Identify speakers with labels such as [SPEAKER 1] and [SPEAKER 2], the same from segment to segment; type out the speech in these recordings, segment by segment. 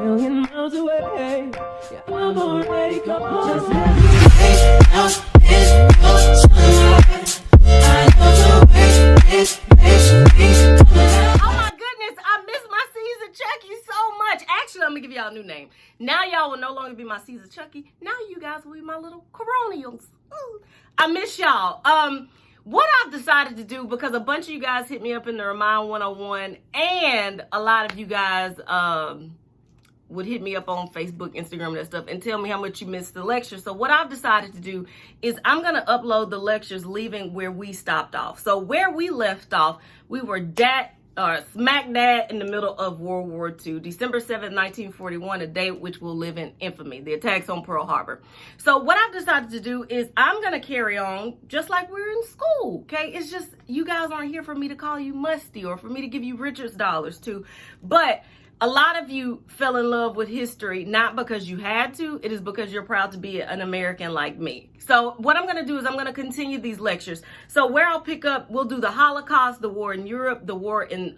[SPEAKER 1] million miles away. Yeah, I'm already gone. Just
[SPEAKER 2] oh my goodness, I miss my Caesar Chucky so much. Actually, I'm gonna give y'all a new name. Now y'all will no longer be my Caesar Chucky. Now you guys will be my little coronials. Ooh. I miss y'all. What I've decided to do, because a bunch of you guys hit me up in the Remind 101, and a lot of you guys would hit me up on Facebook, Instagram, and that stuff, and tell me how much you missed the lecture. So what I've decided to do is I'm going to upload the lectures leaving where we stopped off. So where we left off, we were smack dab in the middle of World War II, December 7th, 1941, a day which will live in infamy, the attacks on Pearl Harbor. So what I've decided to do is I'm going to carry on just like we're in school, okay? It's just you guys aren't here for me to call you musty or for me to give you Richard's dollars too, but a lot of you fell in love with history, not because you had to, it is because you're proud to be an American like me. So what I'm gonna do is I'm gonna continue these lectures. So where I'll pick up, we'll do the Holocaust, the war in Europe, the war in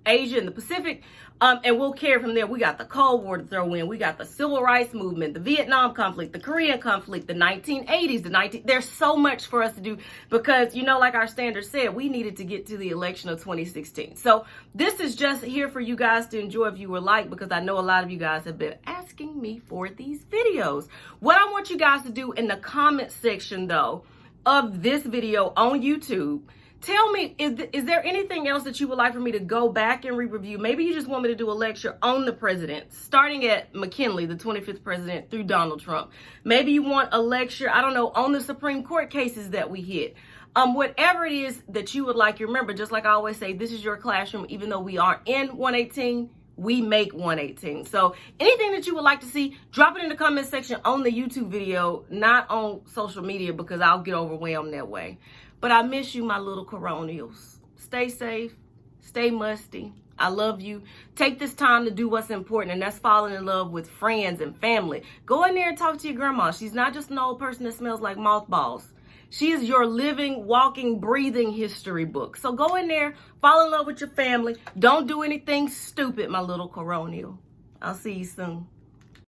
[SPEAKER 2] Asia and the Pacific, and we'll carry from there. We got the Cold War to throw in. We got the Civil Rights Movement, the Vietnam conflict, the Korean conflict, the 1980s, there's so much for us to do because, you know, like our standard said, we needed to get to the election of 2016. So this is just here for you guys to enjoy if you would like, because I know a lot of you guys have been asking me for these videos. What I want you guys to do in the comment section, though, of this video on YouTube, tell me, is there anything else that you would like for me to go back and re-review? Maybe you just want me to do a lecture on the president, starting at McKinley, the 25th president, through Donald Trump. Maybe you want a lecture, I don't know, on the Supreme Court cases that we hit. Whatever it is that you would like, you remember, just like I always say, this is your classroom. Even though we aren't in 118, we make 118. So anything that you would like to see, drop it in the comment section on the YouTube video, not on social media, because I'll get overwhelmed that way. But I miss you, my little coronials. Stay safe, stay musty. I love you. Take this time to do what's important, and that's falling in love with friends and family. Go in there and talk to your grandma. She's not just an old person that smells like mothballs. She is your living, walking, breathing history book. So go in there, fall in love with your family. Don't do anything stupid, my little coronial. I'll see you soon.